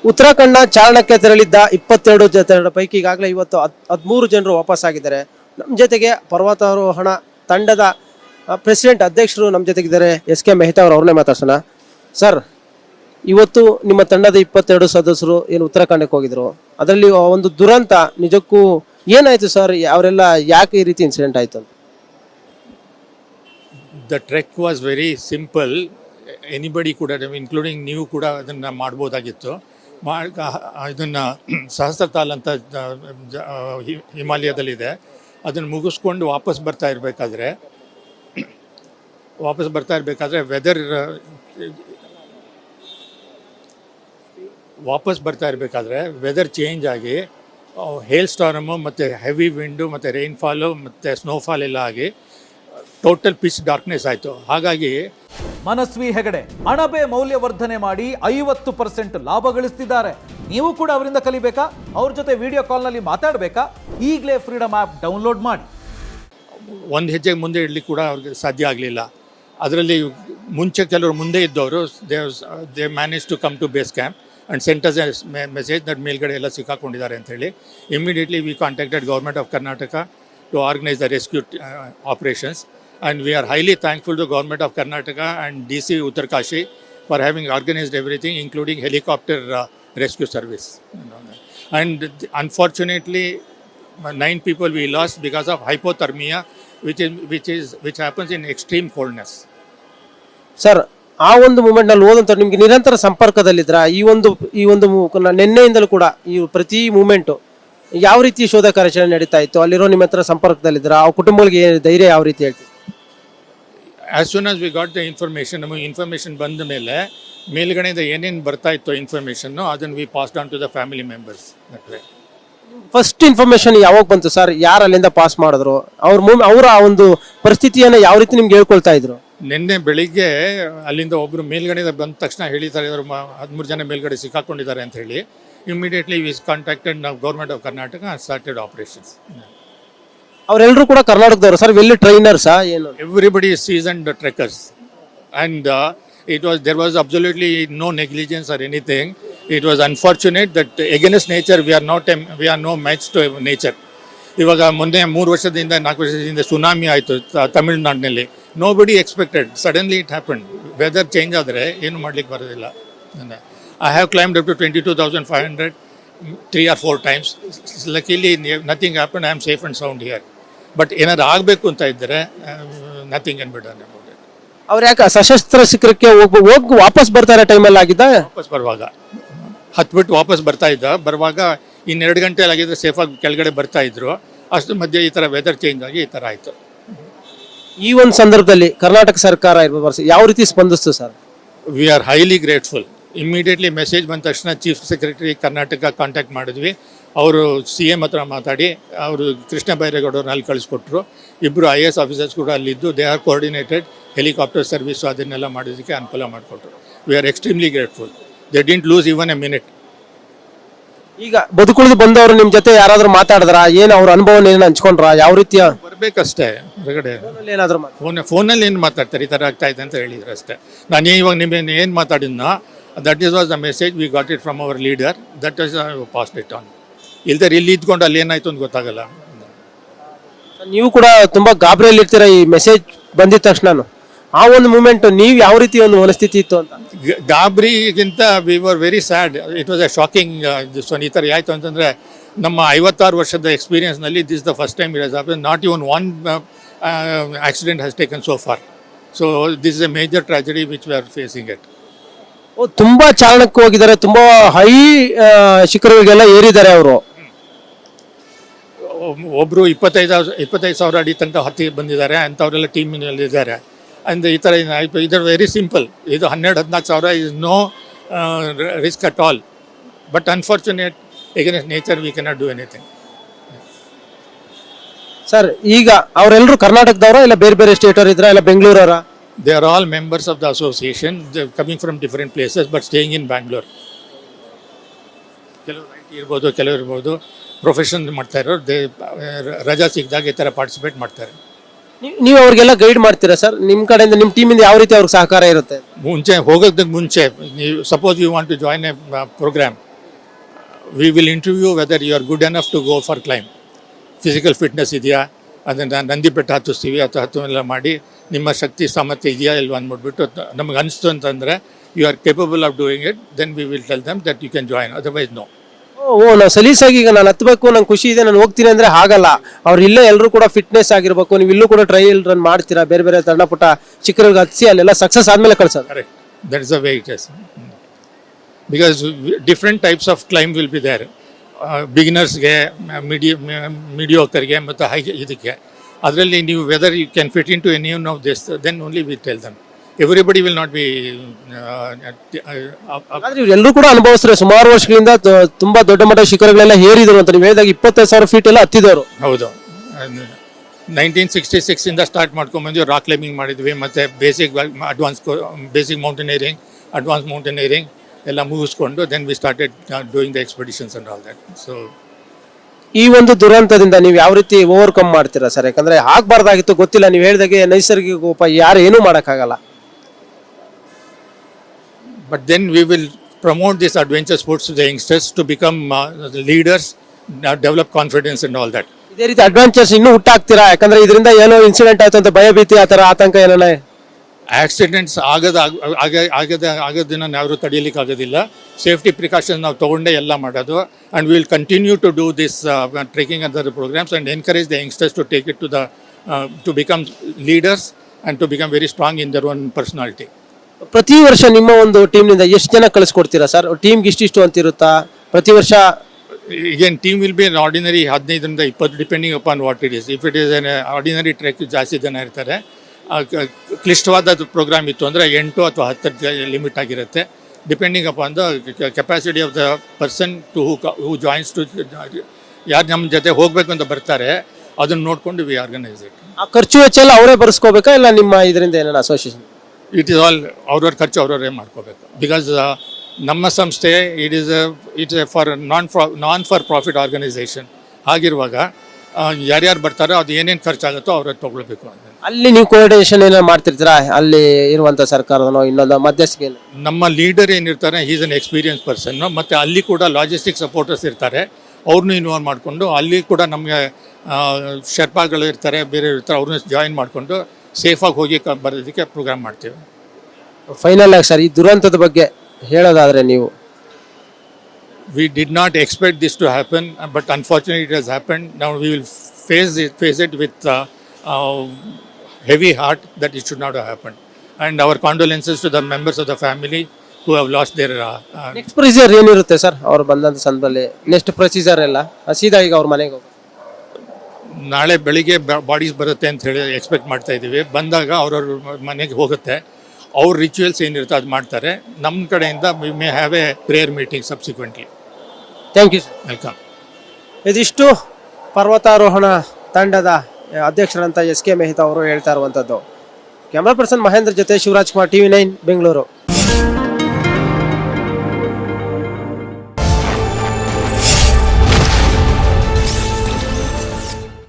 ಉತ್ತರಾಖಂಡ್ನ ಚಾರಣಕ್ಕೆ ತೆರಳಿದ್ದ 22 ಜನರ ಪೈಕಿ ಈಗಾಗಲೇ ಇವತ್ತು 13 ಜನರು ವಾಪಸ್ಸಾಗಿದ್ದಾರೆ. ನಮ್ಮ ಜೊತೆಗೆ ಪರ್ವತಾರೋಹಣ ತಂಡದ ಪ್ರೆಸಿಡೆಂಟ್ ಅಧ್ಯಕ್ಷರು ನಮ್ಮ ಜೊತೆಗಿದ್ದಾರೆ, SK ಮೆಹ್ತಾ ಅವರು. ಅವ್ರನ್ನೇ ಮಾತಾಡ್ಸೋಣ. ಸರ್, ಇವತ್ತು ನಿಮ್ಮ ತಂಡದ 22 ಸದಸ್ಯರು ಏನು ಉತ್ತರಾಖಂಡಕ್ಕೆ ಹೋಗಿದ್ರು, ಅದರಲ್ಲಿ ಒಂದು ದುರಂತ ನಿಜಕ್ಕೂ ಏನಾಯ್ತು ಸರ್? ಅವರೆಲ್ಲ ಯಾಕೆ ಈ ರೀತಿ ಇನ್ಸಿಡೆಂಟ್ ಆಯ್ತು ಅಂತ? The trek was very simple. Anybody could have, including ನೀವು ಕೂಡ ಅದನ್ನು ಮಾಡ್ಬೋದಾಗಿತ್ತು. ಇದನ್ನು ಸಹಸ್ರತಾಲ್ ಅಂತ ಹಿಮಾಲಯದಲ್ಲಿದೆ. ಅದನ್ನು ಮುಗಿಸ್ಕೊಂಡು ವಾಪಸ್ ಬರ್ತಾ ಇರಬೇಕಾದ್ರೆ ವೆದರ್ ಚೇಂಜ್ ಆಗಿ ಹೇಲ್ ಸ್ಟಾರ್ಮು ಮತ್ತು ಹೆವಿ ವಿಂಡು ಮತ್ತು ರೈನ್ಫಾಲು ಮತ್ತು ಸ್ನೋಫಾಲ್ ಎಲ್ಲ ಆಗಿ ಟೋಟಲ್ ಪಿಚ್ ಡಾರ್ಕ್ನೆಸ್ ಆಯಿತು. ಹಾಗಾಗಿ ಮನಸ್ವಿ ಹೆಗಡೆ ಅಣಬೆ ಮೌಲ್ಯವರ್ಧನೆ ಮಾಡಿ 50% ಲಾಭ ಗಳಿಸ್ತಿದ್ದಾರೆ. ನೀವು ಕೂಡ ಅವರಿಂದ ಕಲಿಬೇಕಾ? ಅವ್ರ ಜೊತೆ ವಿಡಿಯೋ ಕಾಲ್ನಲ್ಲಿ ಮಾತಾಡಬೇಕಾ? ಈಗಲೇ ಫ್ರೀಡಮ್ ಆ್ಯಪ್ ಡೌನ್ಲೋಡ್ ಮಾಡಿ. ಒಂದು ಹೆಜ್ಜೆಗೆ ಮುಂದೆ ಇಡಲಿಕ್ಕೆ ಕೂಡ ಅವ್ರಿಗೆ ಸಾಧ್ಯ ಆಗಲಿಲ್ಲ. ಅದರಲ್ಲಿ ಮುಂಚೆ ಕೆಲವರು ಮುಂದೆ ಇದ್ದವರು they manage to come to base camp and sent us a message that ಮೇಲ್ಗಡೆ ಎಲ್ಲ ಸಿಕ್ಕಾಕೊಂಡಿದ್ದಾರೆ ಅಂತೇಳಿ. Immediately we contacted government of Karnataka to organise the rescue operations. And we are highly thankful to Government of Karnataka and DC Uttarkashi for having organized everything, including helicopter rescue service. And unfortunately, 9 people we lost because of hypothermia, which happens in extreme coldness. Sir, ಆ ಒಂದು moment ನಲ್ಲಿ ಹೋದಂತ ನಿಮ್ಗೆ ನಿರಂತರ ಸಂಪರ್ಕದಲ್ಲಿದ್ರ? ಈ ಒಂದು ನಿನ್ನೆಯಿಂದಲೂ ಕೂಡ ಈ ಪ್ರತಿ ಮೂಮೆಂಟು ಯಾವ ರೀತಿ ಶೋಧ ಕಾರ್ಯಾಚರಣೆ ನಡೀತಾ ಇತ್ತು? ಅಲ್ಲಿರೋ ನಿಮ್ಮ ಹತ್ರ ಸಂಪರ್ಕದಲ್ಲಿದ್ರ? ಆ ಕುಟುಂಬಗಳಿಗೆ ಧೈರ್ಯ ಯಾವ ರೀತಿ ಹೇಳ್ತೀವಿ? As soon as we got the information, ನಮಗೆ ಇನ್ಫಾರ್ಮೇಷನ್ ಬಂದ ಮೇಲೆ ಮೇಲ್ಗಡೆಯಿಂದ ಏನೇನು ಬರ್ತಾ ಇತ್ತು ಇನ್ಫಾರ್ಮೇಷನ್ನು, ಅದನ್ನು we passed on to the family members. That way first information ಯಾವಾಗ ಬಂತು ಸರ್? ಯಾರು ಅಲ್ಲಿಂದ ಪಾಸ್ ಮಾಡಿದ್ರು? ಅವರ ಒಂದು ಪರಿಸ್ಥಿತಿಯನ್ನು ಯಾವ ರೀತಿ ನಿಮ್ಗೆ ಹೇಳ್ಕೊಳ್ತಾ ಇದ್ರು? ನಿನ್ನೆ ಬೆಳಿಗ್ಗೆ ಅಲ್ಲಿಂದ ಒಬ್ಬರು ಮೇಲ್ಗಡೆಯಿಂದ ಬಂದ ತಕ್ಷಣ ಹೇಳಿದ್ದಾರೆ 13 ಜನ ಮೇಲ್ಗಡೆ ಸಿಕ್ಕಾಕೊಂಡಿದ್ದಾರೆ ಅಂತ ಹೇಳಿ. ಇಮಿಡಿಯೇಟ್ಲಿ ವಿ ಕಾಂಟ್ಯಾಕ್ಟೆಡ್ ನಾವು government of Karnataka and started operations. ಅವರೆಲ್ಲರೂ ಕೂಡ ಕರ್ನಾಟಕದವರು ಸರ್? ವೆಲ್ ಟ್ರೈನರ್ಸಾ ಏನು? Everybody is seasoned trekkers, and there was absolutely no negligence or anything. It was unfortunate that against nature we are no match to nature. ಇವಾಗ ಮೊನ್ನೆ 3 ವರ್ಷದಿಂದ 4 ವರ್ಷದಿಂದ tsunami ಆಯಿತು ತಮಿಳುನಾಡಿನಲ್ಲಿ. Nobody expected, suddenly it happen. Weather change ಆದರೆ ಏನು ಮಾಡ್ಲಿಕ್ಕೆ ಬರೋದಿಲ್ಲ. I have climbed up to 22,500 3 or 4 times. Luckily nothing happened. I am safe and sound here. But ಏನಾದ್ರು ಆಗಬೇಕು ಅಂತ ಇದ್ದರೆ nothing can be done about it. ಅವ್ರು ಯಾಕೆ ಸಶಸ್ತ್ರ ಶಿಖರಕ್ಕೆ ಹೋಗಿ ವಾಪಸ್ ಬರ್ತಾರೆ ಟೈಮಲ್ಲಿ ಆಗಿದ್ದ? ವಾಪಸ್ ಬರುವಾಗ ಹತ್ಬಿಟ್ಟು ವಾಪಸ್ ಬರುವಾಗ 2 ಗಂಟೆ ಆಗಿದ್ರೆ ಸೇಫಾಗಿ ಕೆಳಗಡೆ ಬರ್ತಾ ಇದ್ರು. ಅಷ್ಟು ಮಧ್ಯೆ ಈ ಥರ ವೆದರ್ ಚೇಂಜ್ ಆಗಿ ಈ ಥರ ಆಯಿತು. ಈ ಒಂದು ಸಂದರ್ಭದಲ್ಲಿ ಕರ್ನಾಟಕ ಸರ್ಕಾರ ಇರ್ಬೋದು, ಯಾವ ರೀತಿ ಸ್ಪಂದಿಸ್ತು sir? We are highly grateful. Immediately message ಬಂದ ತಕ್ಷಣ ಚೀಫ್ ಸೆಕ್ರೆಟರಿ ಕರ್ನಾಟಕ ಕಾಂಟ್ಯಾಕ್ಟ್ ಮಾಡಿದ್ವಿ. ಅವರು CM ಹತ್ರ ಮಾತಾಡಿ ಅವರು ಕೃಷ್ಣ ಬೈರೇಗೌಡವ್ರನ್ನ ಅಲ್ಲಿ ಕಳಿಸ್ಕೊಟ್ರು. 2 IAS ಆಫೀಸರ್ಸ್ ಕೂಡ ಅಲ್ಲಿದ್ದು they are coordinated helicopter service ಅದನ್ನೆಲ್ಲ ಮಾಡೋದಕ್ಕೆ ಅನುಕೂಲ ಮಾಡಿಕೊಟ್ರು. We are extremely grateful. They didn't lose even a minute. ಈಗ ಬದುಕುಳಿದು ಬಂದವರು ನಿಮ್ಮ ಜೊತೆ ಯಾರಾದರೂ ಮಾತಾಡಿದ್ರ? ಏನು ಅವ್ರ ಅನುಭವನ ಏನು ಹಂಚ್ಕೊಂಡ್ರ? ಯಾವ ರೀತಿಯ ಬರಬೇಕಷ್ಟೇ ಹೊರಗಡೆ. ಏನಾದರೂ ಫೋನಲ್ಲಿ ಏನು ಮಾತಾಡ್ತಾರೆ, ಈ ಥರ ಆಗ್ತಾ ಇದೆ ಅಂತ ಹೇಳಿದ್ರು ಅಷ್ಟೇ. ನಾನು ಇವಾಗ ನಿಮಗೆ ಏನು ಮಾತಾಡಿದ್ನೋ that was the message. We got it from our leader. That was passed it on. ಇಲ್ದರೆ ಇಲ್ಲಿ ಇದ್ಕೊಂಡು ಅಲ್ಲಿ ಏನಾಯ್ತು ಅಂತ ಗೊತ್ತಾಗಲ್ಲ. ನೀವು ಕೂಡ ತುಂಬಾ ಗಾಬರಿಯಲ್ಲಿ ಇರ್ತೀರ ಈ ಮೆಸೇಜ್ ಬಂದಿದ ತಕ್ಷಣ. ಆ ಒಂದು ಮೂಮೆಂಟ್ ನೀವು ಯಾವ ರೀತಿ ಒಂದು ಮನಸ್ಥಿತಿ ಇತ್ತು ಅಂತ? ಗಾಬರಿಗಿಂತ we were very sad. It was a shocking this one. ಈ ಥರ ಆಯಿತು ಅಂತಂದರೆ ನಮ್ಮ 56 ವರ್ಷದ ಎಕ್ಸ್ಪೀರಿಯನ್ಸ್ನಲ್ಲಿ this the first time it has happen. Not even one accident has taken so far. So this is a major tragedy which we are facing it. ತುಂಬಾ ಚಾರಣಕ್ಕೆ ಹೋಗಿದ್ದಾರೆ, ತುಂಬಾ ಹೈ ಶಿಖರಗಳಿಗೆಲ್ಲ ಏರಿದ್ದಾರೆ ಅವರು. ಒಬ್ಬರು 25,000 ಅಡಿ ತನಕ ಹತ್ತಿ ಬಂದಿದ್ದಾರೆ. ಅಂಥವರೆಲ್ಲ ಟೀಮಿನಲ್ಲಿದ್ದಾರೆ. ಅಂದರೆ ಈ ಥರ ಇದರ ವೆರಿ ಸಿಂಪಲ್. ಇದು 12-14 ಸಾವಿರ is no risk at all. But unfortunate against nature we cannot do anything. Sir, ಈಗ ಅವರೆಲ್ಲರೂ ಕರ್ನಾಟಕದವರ ಇಲ್ಲ ಬೇರೆ ಬೇರೆ ಸ್ಟೇಟ್ ಅವ್ರು ಇದ್ರ ಇಲ್ಲ ಬೆಂಗಳೂರವರ? They are all members of the association. They are coming from different places but staying in Bangalore. ಕೆಲವರು IT ಇರ್ಬೋದು, ಕೆಲವರು ಇರ್ಬೋದು ಪ್ರೊಫೆಷನ್ ಮಾಡ್ತಾ ಇರೋರು. ರಜಾ ಸಿಕ್ಕಿದಾಗ ಈ ಥರ ಪಾರ್ಟಿಸಿಪೇಟ್ ಮಾಡ್ತಾರೆ. ನೀವು ಅವ್ರಿಗೆಲ್ಲ ಗೈಡ್ ಮಾಡ್ತೀರಾ ಸರ್? ನಿಮ್ಮ ಕಡೆಯಿಂದ ನಿಮ್ಮ ಟೀಮಿಂದ ಯಾವ ರೀತಿ ಅವ್ರಿಗೆ ಸಹಕಾರ ಇರುತ್ತೆ? ಮುಂಚೆ ಹೋಗೋದಕ್ಕೆ ಮುಂಚೆ ನೀವು suppose you want to join a programme, we will interview whether you are good enough to go for climb. Physical fitness ಇದೆಯಾ, ಅದನ್ನು ನಂದಿ ಬೆಟ್ಟ ಹತ್ತಿಸ್ತೀವಿ ಅಥವಾ ಹತ್ತುವೆಲ್ಲ ಮಾಡಿ ನಿಮ್ಮ ಶಕ್ತಿ ಸಾಮರ್ಥ್ಯ ಇದೆಯಾ ಇಲ್ವಾ ಅಂದ್ಬಿಟ್ಟು ನಮಗೆ ಅನಿಸ್ತು ಅಂತಂದರೆ you are capable of doing it, then we will tell them that you can join, otherwise no. ನಾವು ಸಲೀಸಾಗಿ ಈಗ ನಾನು ಹತ್ತಬೇಕು, ನಂಗೆ ಖುಷಿ ಇದೆ, ನಾನು ಹೋಗ್ತೀನಿ ಅಂದರೆ ಆಗಲ್ಲ. ಅವ್ರು ಇಲ್ಲೇ ಎಲ್ಲರೂ ಕೂಡ ಫಿಟ್ನೆಸ್ ಆಗಿರ್ಬೇಕು. ನೀವು ಇಲ್ಲೂ ಕೂಡ ಟ್ರಯಲ್ ರನ್ ಮಾಡ್ತೀರಾ, ಬೇರೆ ಬೇರೆ ಸಣ್ಣ ಪುಟ್ಟ ಚಿಕ್ಕರಿಗೆ ಹತ್ತಿಸಿ ಅಲ್ಲೆಲ್ಲ ಸಕ್ಸಸ್ ಆದಮೇಲೆ ಕಳ್ಸೋದು. Correct, that is the way it is. Because different types of climb will be there. ಬಿಗಿನರ್ಸ್ಗೆ, ಮೀಡಿಯೋಕರ್ಗೆ ಮತ್ತು ಹೈ ಇದಕ್ಕೆ. ಅದರಲ್ಲಿ ನೀವು whether you can fit in to any one of this, then only we tell them. Everybody will not be. ಆದ್ರೆ ಇವರೆಲ್ಲರೂ ಕೂಡ ಅನುಭವಿಸ್ತಾರೆ, ಸುಮಾರು ವರ್ಷಗಳಿಂದ ತುಂಬಾ ದೊಡ್ಡ ಮಟ್ಟ ಶಿಖರಗಳೆಲ್ಲ ಏರಿದ್ರು ಅಂತ ನೀವು ಹೇಳಿದಾಗ 25,000 ಫೀಟ್ ಎಲ್ಲ ಹತ್ತಿದವರು. ಹೌದು, 1966 ಇಂದ ಸ್ಟಾರ್ಟ್ ಮಾಡ್ಕೊಂಡ್ಬಂದ್ವಿ. ರಾಕ್ ಕ್ಲೈಂಬಿಂಗ್ ಮಾಡಿದ್ವಿ, ಮತ್ತು ಬೇಸಿಕ್ ಮೌಂಟೇನಿಯರಿಂಗ್, ಅಡ್ವಾನ್ಸ್ ಮೌಂಟೇನಿಯರಿಂಗ್ ಎಲ್ಲ ಮುಗಿಸ್ಕೊಂಡು then we started doing the expeditions and all that. So ಈ ಒಂದು ದುರಂತದಿಂದ ನೀವು ಯಾವ ರೀತಿ ಓವರ್ಕಮ್ ಮಾಡ್ತೀರಾ ಸರ್? ಯಾಕಂದ್ರೆ ಆಗ್ಬಾರ್ದಾಗಿತ್ತು, ಗೊತ್ತಿಲ್ಲ, ನೀವು ಹೇಳಿದಾಗೆ ನೈಸರ್ಗಿಕ ಕೋಪ, ಯಾರು ಏನೂ ಮಾಡೋಕ್ಕಾಗಲ್ಲ. but then we will promote these adventure sports to the youngsters to become leaders, develop confidence and all that. ಇದೇ ರೀತಿ ಅಡ್ವೆಂಚರ್ಸ್ ಇನ್ನೂ ಹುಟ್ಟಾಕ್ತೀರಾ? ಯಾಕಂದ್ರೆ ಇದರಿಂದ ಏನೋ ಇನ್ಸಿಡೆಂಟ್ ಆಯ್ತು ಅಂತ ಭಯ ಭೀತಿ ಆ ಥರ ಆತಂಕ ಏನಾನ? ಆಕ್ಸಿಡೆಂಟ್ಸ್ ಆಗೋದನ್ನ ಯಾರು ತಡೆಯಲಿಕ್ಕೆ ಆಗೋದಿಲ್ಲ. ಸೇಫ್ಟಿ ಪ್ರಿಕಾಷನ್ಸ್ ನಾವು ತೊಗೊಂಡೇ ಎಲ್ಲ ಮಾಡೋದು. And will continue to do this trekking other programmes and encourage the youngsters to take it to become leaders and to become very strong in their own personality. ಪ್ರತಿ ವರ್ಷ ನಿಮ್ಮ ಒಂದು ಟೀಮ್ನಿಂದ ಎಷ್ಟು ಜನ ಕಳಿಸ್ಕೊಡ್ತೀರಾ ಸರ್? ಟೀಮ್ಗೆ ಇಷ್ಟಿಷ್ಟು ಅಂತ ಇರುತ್ತಾ ಪ್ರತಿ ವರ್ಷ? ಈಗೇನು ಟೀಮ್ ವಿಲ್ ಬಿ ಆರ್ಡಿನರಿ 15ರಿಂದ 20 depending upon what it is. If it is an ordinary trek ಜಾಸ್ತಿ ಜನ ಇರ್ತಾರೆ. ಕ್ಲಿಷ್ಟವಾದ ಪ್ರೋಗ್ರಾಮ್ ಇತ್ತು ಅಂದರೆ 8 ಅಥವಾ 10 ಲಿಮಿಟ್ ಆಗಿರುತ್ತೆ, depending upon the capacity of the person to who joins to. ಯಾರು ನಮ್ಮ ಜೊತೆ ಹೋಗಬೇಕು ಅಂತ ಬರ್ತಾರೆ ಅದನ್ನು ನೋಡಿಕೊಂಡು ವಿ ಆರ್ಗನೈಸ್ ಇಟ್. ಆ ಖರ್ಚು ವೆಚ್ಚ ಎಲ್ಲ ಅವರೇ ಭರಿಸ್ಕೋಬೇಕಾ ಇಲ್ಲ ನಿಮ್ಮ ಇದರಿಂದ ಏನಾರ ಅಸೋಸಿಯೇಷನ್? ಇಟ್ ಈಸ್ ಆಲ್ ಅವ್ರವ್ರ ಖರ್ಚು ಅವ್ರವರೇ ಮಾಡ್ಕೋಬೇಕು. ಬಿಕಾಸ್ ನಮ್ಮ ಸಂಸ್ಥೆ it's for non for profit organisation. ಆಗಿರುವಾಗ ಯಾರ್ಯಾರು ಬರ್ತಾರೋ ಅದು ಏನೇನು ಖರ್ಚಾಗುತ್ತೋ ಅವ್ರದ್ದು ತೊಗೊಳ್ಬೇಕು. ಅಲ್ಲಿ ನೀವು ಕೋಆರ್ಡಿನೇಷನ್ ಏನಾರು ಮಾಡ್ತಿರ್ತೀರಾ ಅಲ್ಲಿ ಇರುವಂಥ ಸರ್ಕಾರದನೋ ಇನ್ನೊಂದು ಮಧ್ಯಸ್ಥಿಕೆ? ನಮ್ಮ ಲೀಡರ್ ಏನಿರ್ತಾರೆ ಈಸ್ ಅನ್ ಎಕ್ಸ್ಪೀರಿಯನ್ಸ್ ಪರ್ಸನ್ನು, ಮತ್ತು ಅಲ್ಲಿ ಕೂಡ ಲಾಜಿಸ್ಟಿಕ್ ಸಪೋರ್ಟರ್ಸ್ ಇರ್ತಾರೆ, ಅವ್ರನ್ನೂ ಇನ್ವಾಲ್ವ್ ಮಾಡಿಕೊಂಡು ಅಲ್ಲಿ ಕೂಡ ನಮಗೆ ಶೆರ್ಪಾಗಳು ಇರ್ತಾರೆ, ಬೇರೆ ಇರ್ತಾರೆ, ಅವ್ರನ್ನ ಜಾಯಿನ್ ಮಾಡಿಕೊಂಡು ಸೇಫಾಗಿ ಹೋಗಿ ಬರೋದಕ್ಕೆ ಪ್ರೋಗ್ರಾಮ್ ಮಾಡ್ತೀವಿ. ಫೈನಲ್ ಆಗಿ ಸರ್, ಈ ದುರಂತದ ಬಗ್ಗೆ ಹೇಳೋದಾದರೆ ನೀವು? We did not expect this to happen, but unfortunately it has happened. Now we will face it with heavy heart that it should not have happened. And our condolences to the members of the family who have lost their... next procedure ಏನಿರುತ್ತೆ sir ಅವ್ರು ಬಂದಂಥ ಸಂದರ್ಭದಲ್ಲಿ? Next procedure ಎಲ್ಲ ಸೀದಾ ಈಗ ಅವ್ರ ಮನೆಗೆ ಹೋಗಿ ನಾಳೆ ಬೆಳಿಗ್ಗೆ ಬಾಡೀಸ್ ಬರುತ್ತೆ ಅಂತ ಹೇಳಿ ಎಕ್ಸ್ಪೆಕ್ಟ್ ಮಾಡ್ತಾ ಇದ್ದೀವಿ. ಬಂದಾಗ ಅವ್ರವ್ರ ಮನೆಗೆ ಹೋಗುತ್ತೆ, ಅವ್ರ ರಿಚುವಲ್ಸ್ ಏನಿರುತ್ತೆ ಅದು ಮಾಡ್ತಾರೆ. ನಮ್ಮ ಕಡೆಯಿಂದ we may have a prayer meeting subsequently. Thank you sir. Welcome. ಇದಿಷ್ಟು ಪರ್ವತಾರೋಹಣ ತಂಡದ ಅಧ್ಯಕ್ಷರಂತ SK ಮೆಹ್ತಾ ಅವರು ಹೇಳ್ತಾ ಇರುವಂಥದ್ದು. ಕ್ಯಾಮ್ರಾ ಪರ್ಸನ್ ಮಹೇಂದ್ರ ಜೊತೆ ಶಿವರಾಜ್ ಕುಮಾರ್, TV9 ಬೆಂಗಳೂರು.